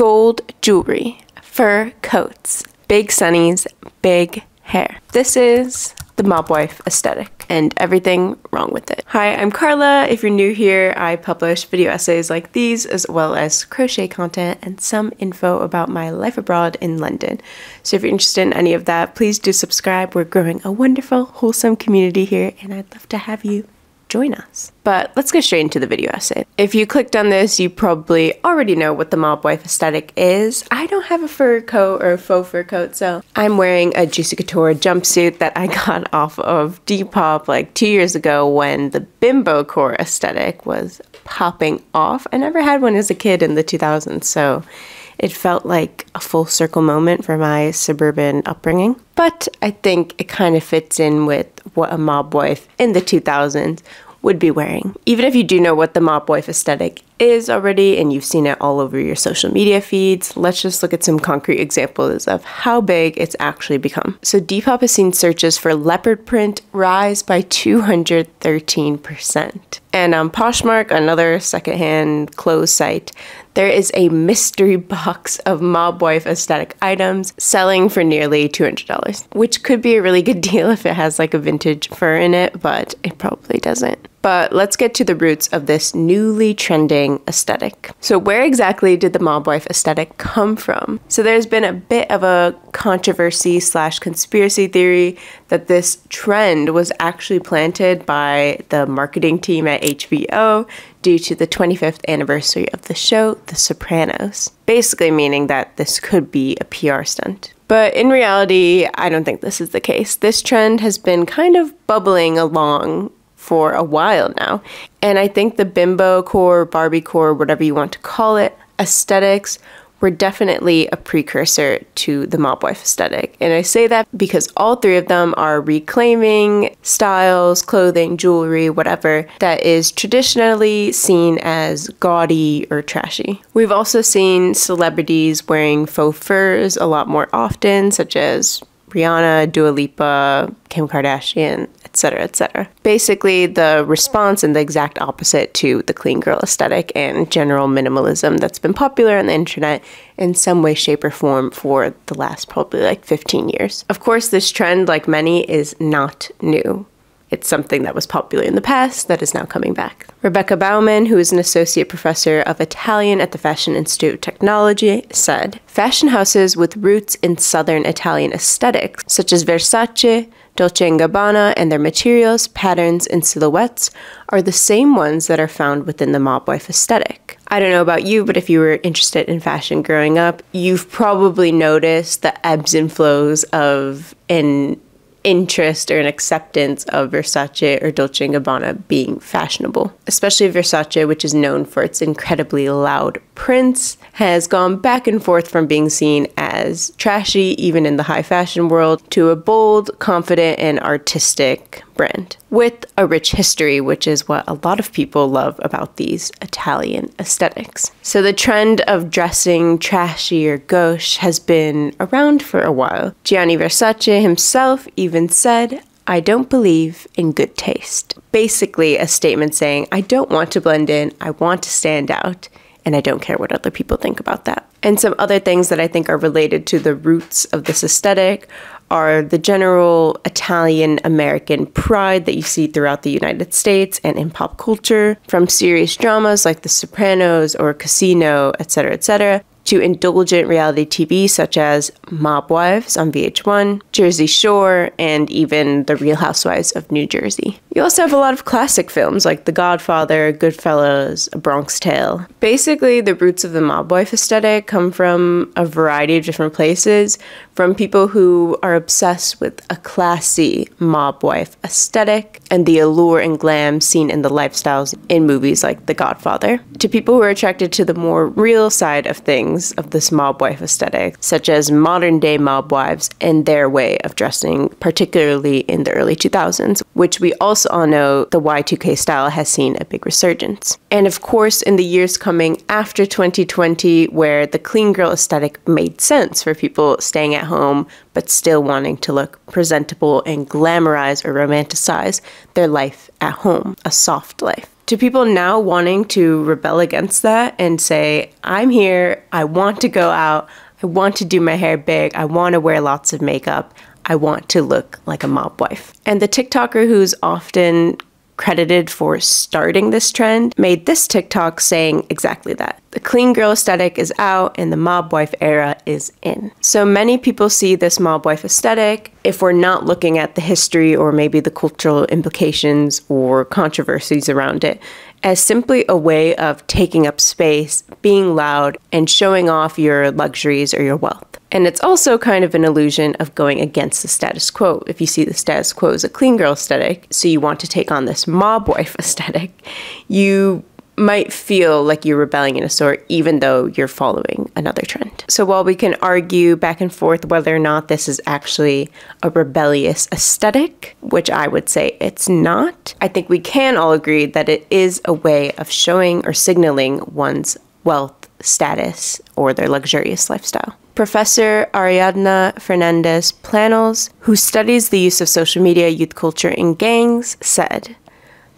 gold jewelry, fur coats, big sunnies, big hair. This is the mob wife aesthetic and everything wrong with it. Hi, I'm Carla. If you're new here, I publish video essays like these as well as crochet content and some info about my life abroad in London. So if you're interested in any of that, please do subscribe. We're growing a wonderful, wholesome community here and I'd love to have you join us. But let's get straight into the video essay. If you clicked on this, you probably already know what the mob wife aesthetic is. I don't have a fur coat or a faux fur coat, so I'm wearing a Juicy Couture jumpsuit that I got off of Depop like 2 years ago when the bimbo core aesthetic was popping off. I never had one as a kid in the 2000s, so it felt like a full circle moment for my suburban upbringing. But I think it kind of fits in with what a mob wife in the 2000s would be wearing. Even if you do know what the mob wife aesthetic is already and you've seen it all over your social media feeds, let's just look at some concrete examples of how big it's actually become. So Depop has seen searches for leopard print rise by 213%. And on Poshmark, another secondhand clothes site, there is a mystery box of mob wife aesthetic items selling for nearly $200, which could be a really good deal if it has like a vintage fur in it, but it probably doesn't. But let's get to the roots of this newly trending aesthetic. So where exactly did the mob wife aesthetic come from? So there's been a bit of a controversy / conspiracy theory that this trend was actually planted by the marketing team at HBO due to the 25th anniversary of the show, The Sopranos. Basically meaning that this could be a PR stunt. But in reality, I don't think this is the case. This trend has been kind of bubbling along for a while now. And I think the bimbo core, Barbie core, whatever you want to call it, aesthetics were definitely a precursor to the mob wife aesthetic. And I say that because all three of them are reclaiming styles, clothing, jewelry, whatever, that is traditionally seen as gaudy or trashy. We've also seen celebrities wearing faux furs a lot more often, such as Rihanna, Dua Lipa, Kim Kardashian, etc., etc. Basically, the response and the exact opposite to the clean girl aesthetic and general minimalism that's been popular on the internet in some way, shape, or form for the last probably like 15 years. Of course, this trend, like many, is not new. It's something that was popular in the past that is now coming back. Rebecca Bauman, who is an associate professor of Italian at the Fashion Institute of Technology, said, "Fashion houses with roots in Southern Italian aesthetics, such as Versace, Dolce & Gabbana, and their materials, patterns, and silhouettes are the same ones that are found within the mob wife aesthetic." I don't know about you, but if you were interested in fashion growing up, you've probably noticed the ebbs and flows of an interest or an acceptance of Versace or Dolce & Gabbana being fashionable. Especially Versace, which is known for its incredibly loud prints, has gone back and forth from being seen as trashy, even in the high fashion world, to a bold, confident, and artistic brand with a rich history, which is what a lot of people love about these Italian aesthetics. So the trend of dressing trashy or gauche has been around for a while. Gianni Versace himself even said, "I don't believe in good taste." Basically a statement saying, I don't want to blend in, I want to stand out, and I don't care what other people think about that. And some other things that I think are related to the roots of this aesthetic are the general Italian-American pride that you see throughout the United States and in pop culture, from serious dramas like The Sopranos or Casino, etc., etc., to indulgent reality TV such as Mob Wives on VH1, Jersey Shore, and even The Real Housewives of New Jersey. You also have a lot of classic films like The Godfather, Goodfellas, A Bronx Tale. Basically, the roots of the mob wife aesthetic come from a variety of different places, from people who are obsessed with a classy mob wife aesthetic and the allure and glam seen in the lifestyles in movies like The Godfather, to people who are attracted to the more real side of things of this mob wife aesthetic, such as modern day mob wives and their way of dressing, particularly in the early 2000s, which we also all know the Y2K style has seen a big resurgence. And of course, in the years coming after 2020, where the clean girl aesthetic made sense for people staying at home, but still wanting to look presentable and glamorize or romanticize their life at home, a soft life. To people now wanting to rebel against that and say, I'm here, I want to go out, I want to do my hair big, I want to wear lots of makeup, I want to look like a mob wife. And the TikToker who's often credited for starting this trend made this TikTok saying exactly that. The clean girl aesthetic is out and the mob wife era is in. So many people see this mob wife aesthetic, if we're not looking at the history or maybe the cultural implications or controversies around it, as simply a way of taking up space, being loud, and showing off your luxuries or your wealth. And it's also kind of an illusion of going against the status quo. If you see the status quo as a clean girl aesthetic, so you want to take on this mob wife aesthetic, you might feel like you're rebelling in a sort, even though you're following another trend. So while we can argue back and forth whether or not this is actually a rebellious aesthetic, which I would say it's not, I think we can all agree that it is a way of showing or signaling one's wealth, status, or their luxurious lifestyle. Professor Ariadna Fernandez Planos, who studies the use of social media, youth culture, and gangs, said,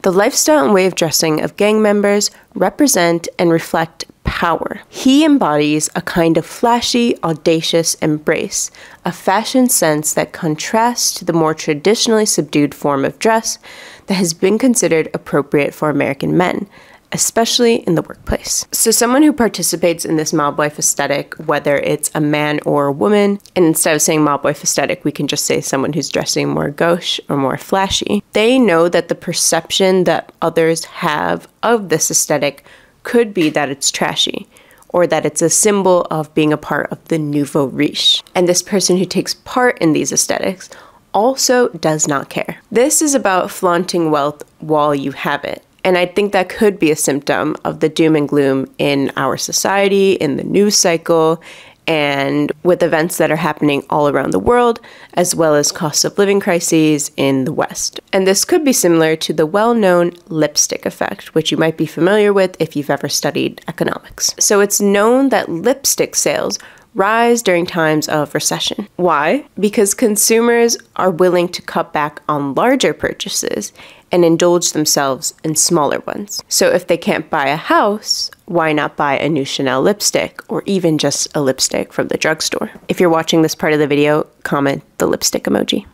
"The lifestyle and way of dressing of gang members represent and reflect power. He embodies a kind of flashy, audacious embrace, a fashion sense that contrasts to the more traditionally subdued form of dress that has been considered appropriate for American men, especially in the workplace." So someone who participates in this mob wife aesthetic, whether it's a man or a woman, and instead of saying mob wife aesthetic, we can just say someone who's dressing more gauche or more flashy, they know that the perception that others have of this aesthetic could be that it's trashy, or that it's a symbol of being a part of the nouveau riche. And this person who takes part in these aesthetics also does not care. This is about flaunting wealth while you have it. And I think that could be a symptom of the doom and gloom in our society, in the news cycle, and with events that are happening all around the world, as well as cost of living crises in the West. And this could be similar to the well-known lipstick effect, which you might be familiar with if you've ever studied economics. So it's known that lipstick sales rise during times of recession. Why? Because consumers are willing to cut back on larger purchases and indulge themselves in smaller ones. So if they can't buy a house, why not buy a new Chanel lipstick or even just a lipstick from the drugstore? If you're watching this part of the video, comment the lipstick emoji.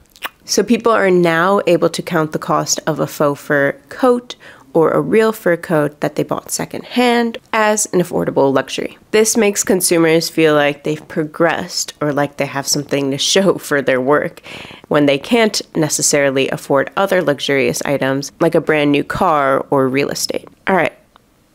So people are now able to count the cost of a faux fur coat or a real fur coat that they bought secondhand as an affordable luxury. This makes consumers feel like they've progressed or like they have something to show for their work when they can't necessarily afford other luxurious items like a brand new car or real estate. All right,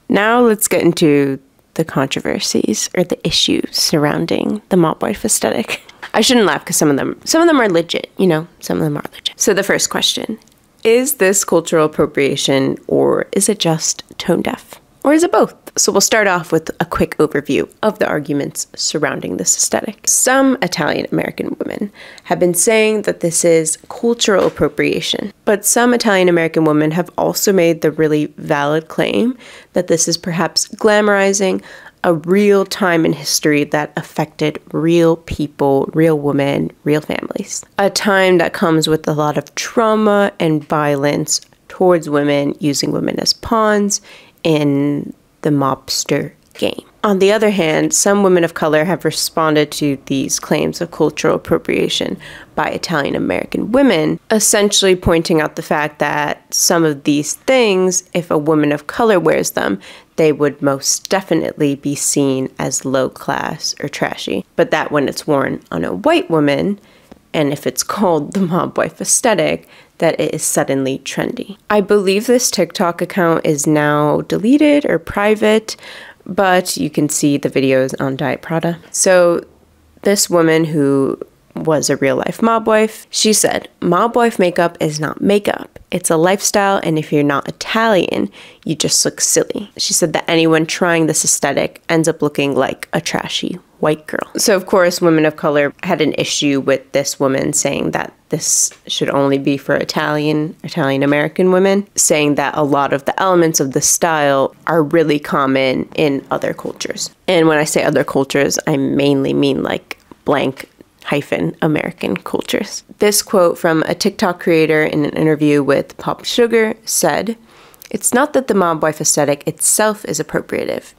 now let's get into the controversies or the issues surrounding the mob wife aesthetic. I shouldn't laugh because some of them are legit, you know, some of them are legit. So the first question, is this cultural appropriation or is it just tone deaf? Or is it both? So we'll start off with a quick overview of the arguments surrounding this aesthetic. Some Italian American women have been saying that this is cultural appropriation, but some Italian American women have also made the really valid claim that this is perhaps glamorizing a real time in history that affected real people, real women, real families. A time that comes with a lot of trauma and violence towards women, using women as pawns in the mobster game. On the other hand, some women of color have responded to these claims of cultural appropriation by Italian American women, essentially pointing out the fact that some of these things, if a woman of color wears them, they would most definitely be seen as low class or trashy. But that when it's worn on a white woman, and if it's called the mob wife aesthetic, that it is suddenly trendy. I believe this TikTok account is now deleted or private, but you can see the videos on Diet Prada. So this woman who was a real life mob wife, she said, "Mob wife makeup is not makeup. It's a lifestyle, and if you're not Italian, you just look silly." She said that anyone trying this aesthetic ends up looking like a trashy white girl. So of course, women of color had an issue with this woman saying that this should only be for Italian American women, saying that a lot of the elements of the style are really common in other cultures. And when I say other cultures, I mainly mean like blank - American cultures. This quote from a TikTok creator in an interview with Pop Sugar said, It's not that the mob wife aesthetic itself is appropriative.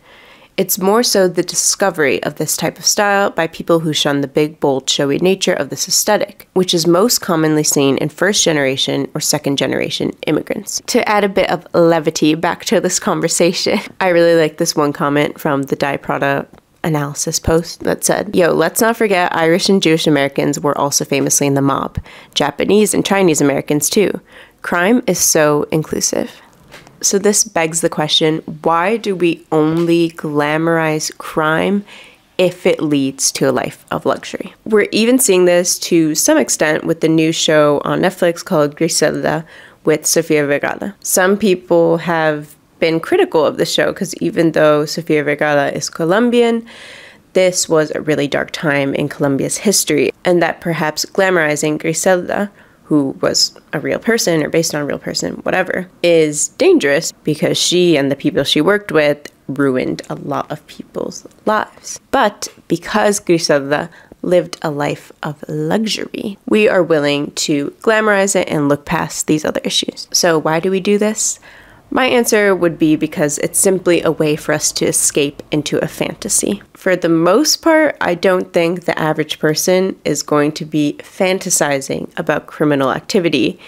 It's more so the discovery of this type of style by people who shun the big, bold, showy nature of this aesthetic, which is most commonly seen in first-generation or second-generation immigrants. To add a bit of levity back to this conversation, I really like this one comment from the Die Prada analysis post that said, "Yo, let's not forget Irish and Jewish Americans were also famously in the mob. Japanese and Chinese Americans too. Crime is so inclusive." So this begs the question, why do we only glamorize crime if it leads to a life of luxury? We're even seeing this to some extent with the new show on Netflix called Griselda with Sofia Vergara. Some people have been critical of the show because even though Sofia Vergara is Colombian, this was a really dark time in Colombia's history, and that perhaps glamorizing Griselda, who was a real person or based on a real person, whatever, is dangerous because she and the people she worked with ruined a lot of people's lives. But because Griselda lived a life of luxury, we are willing to glamorize it and look past these other issues. So why do we do this? My answer would be because it's simply a way for us to escape into a fantasy. For the most part, I don't think the average person is going to be fantasizing about criminal activity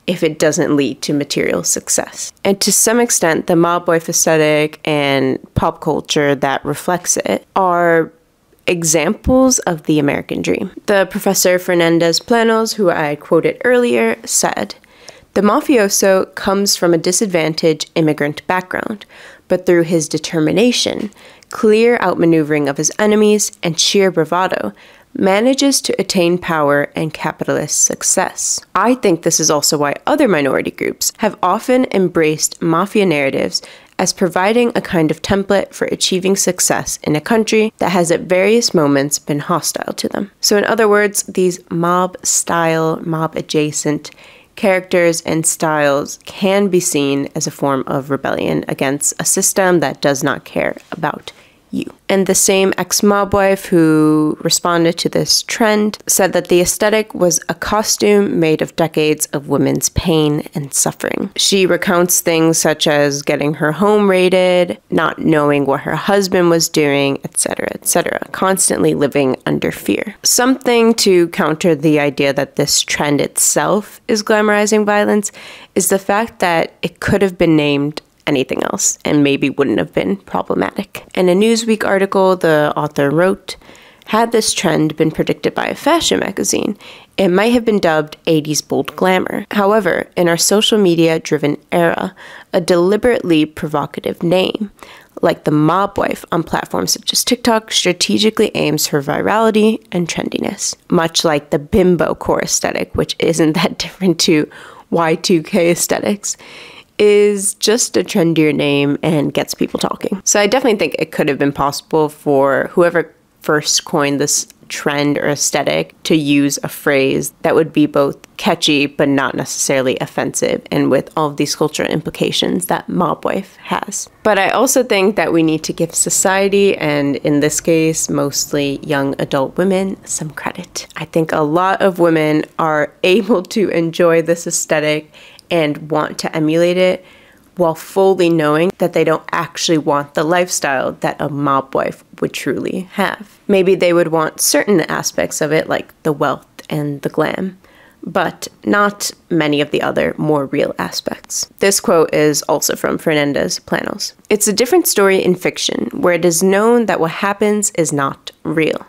if it doesn't lead to material success. And to some extent, the mob wife aesthetic and pop culture that reflects it are examples of the American dream. The Professor Fernandez Planos, who I quoted earlier, said, "The mafioso comes from a disadvantaged immigrant background, but through his determination, clear outmaneuvering of his enemies, and sheer bravado, manages to attain power and capitalist success." I think this is also why other minority groups have often embraced mafia narratives as providing a kind of template for achieving success in a country that has at various moments been hostile to them. So in other words, these mob-style, mob-adjacent characters and styles can be seen as a form of rebellion against a system that does not care about you. And the same ex-mob wife who responded to this trend said that the aesthetic was a costume made of decades of women's pain and suffering. She recounts things such as getting her home raided, not knowing what her husband was doing, etc., constantly living under fear. Something to counter the idea that this trend itself is glamorizing violence is the fact that it could have been named anything else and maybe wouldn't have been problematic. In a Newsweek article, the author wrote, "Had this trend been predicted by a fashion magazine, it might have been dubbed 80s bold glamour. However, in our social media-driven era, a deliberately provocative name, like the mob wife on platforms such as TikTok, strategically aims for virality and trendiness, much like the bimbo core aesthetic, which isn't that different to Y2K aesthetics, is just a trendier name and gets people talking." So I definitely think it could have been possible for whoever first coined this trend or aesthetic to use a phrase that would be both catchy but not necessarily offensive, and with all of these cultural implications that mob wife has. But I also think that we need to give society, and in this case mostly young adult women, some credit. I think a lot of women are able to enjoy this aesthetic and want to emulate it while fully knowing that they don't actually want the lifestyle that a mob wife would truly have. Maybe they would want certain aspects of it, like the wealth and the glam, but not many of the other more real aspects. This quote is also from Fernandez Planos. "It's a different story in fiction, where it is known that what happens is not real.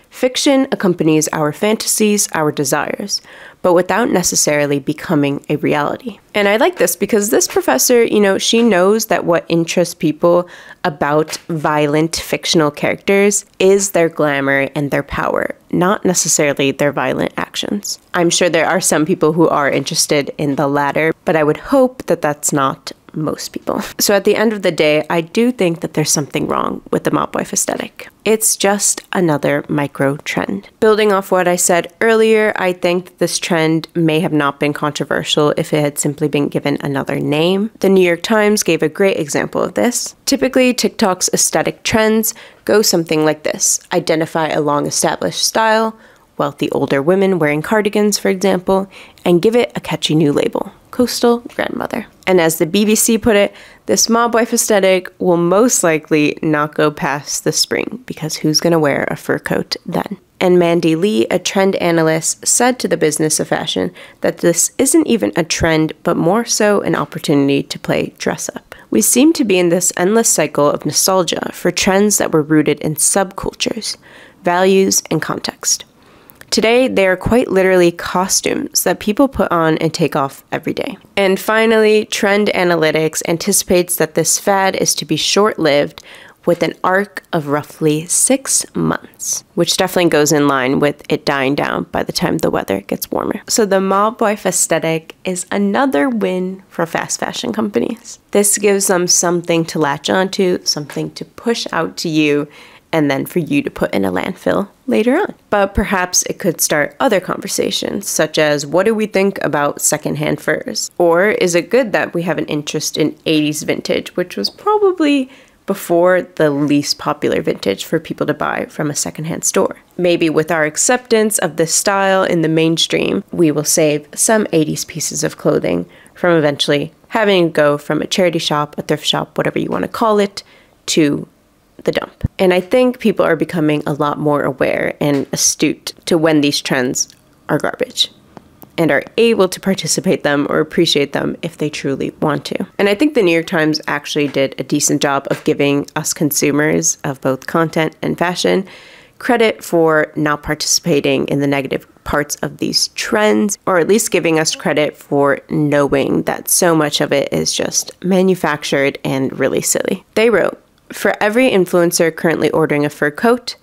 Fiction accompanies our fantasies, our desires, but without necessarily becoming a reality." And I like this because this professor, she knows that what interests people about violent fictional characters is their glamour and their power, not necessarily their violent actions. I'm sure there are some people who are interested in the latter, but I would hope that that's not most people. So at the end of the day, I do think that there's something wrong with the mob wife aesthetic. It's just another micro trend. Building off what I said earlier, I think that this trend may have not been controversial if it had simply been given another name. The New York Times gave a great example of this. Typically, TikTok's aesthetic trends go something like this: identify a long-established style, wealthy older women wearing cardigans, for example, and give it a catchy new label. coastal grandmother. And as the BBC put it, this mob wife aesthetic will most likely not go past the spring, because who's going to wear a fur coat then? And Mandy Lee, a trend analyst, said to the Business of Fashion that this isn't even a trend, but more so an opportunity to play dress up. We seem to be in this endless cycle of nostalgia for trends that were rooted in subcultures, values, and context. Today, they are quite literally costumes that people put on and take off every day. And finally, Trend Analytics anticipates that this fad is to be short-lived, with an arc of roughly 6 months, which definitely goes in line with it dying down by the time the weather gets warmer. So the mob wife aesthetic is another win for fast fashion companies. This gives them something to latch onto, something to push out to you, and then for you to put in a landfill later on. But perhaps it could start other conversations, such as, what do we think about secondhand furs? Or is it good that we have an interest in 80s vintage, which was probably before the least popular vintage for people to buy from a secondhand store? Maybe with our acceptance of this style in the mainstream, we will save some 80s pieces of clothing from eventually having to go from a charity shop, a thrift shop, whatever you want to call it, to the dump. And I think people are becoming a lot more aware and astute to when these trends are garbage, and are able to participate them or appreciate them if they truly want to. And I think the New York Times actually did a decent job of giving us consumers of both content and fashion credit for not participating in the negative parts of these trends, or at least giving us credit for knowing that so much of it is just manufactured and really silly. They wrote, "For every influencer currently ordering a fur coat,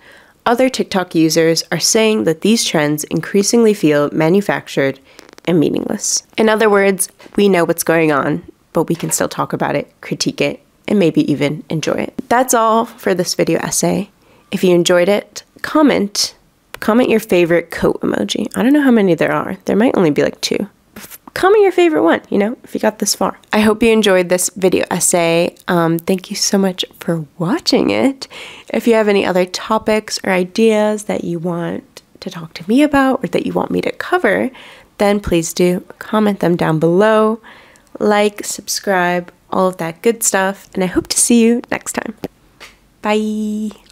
other TikTok users are saying that these trends increasingly feel manufactured and meaningless." In other words, we know what's going on, but we can still talk about it, critique it, and maybe even enjoy it. That's all for this video essay. If you enjoyed it, comment your favorite coat emoji. I don't know how many there are. There might only be like 2. Comment your favorite one, if you got this far. I hope you enjoyed this video essay. Thank you so much for watching it. If you have any other topics or ideas that you want to talk to me about, or that you want me to cover, then please do comment them down below. Like, subscribe, all of that good stuff. And I hope to see you next time. Bye.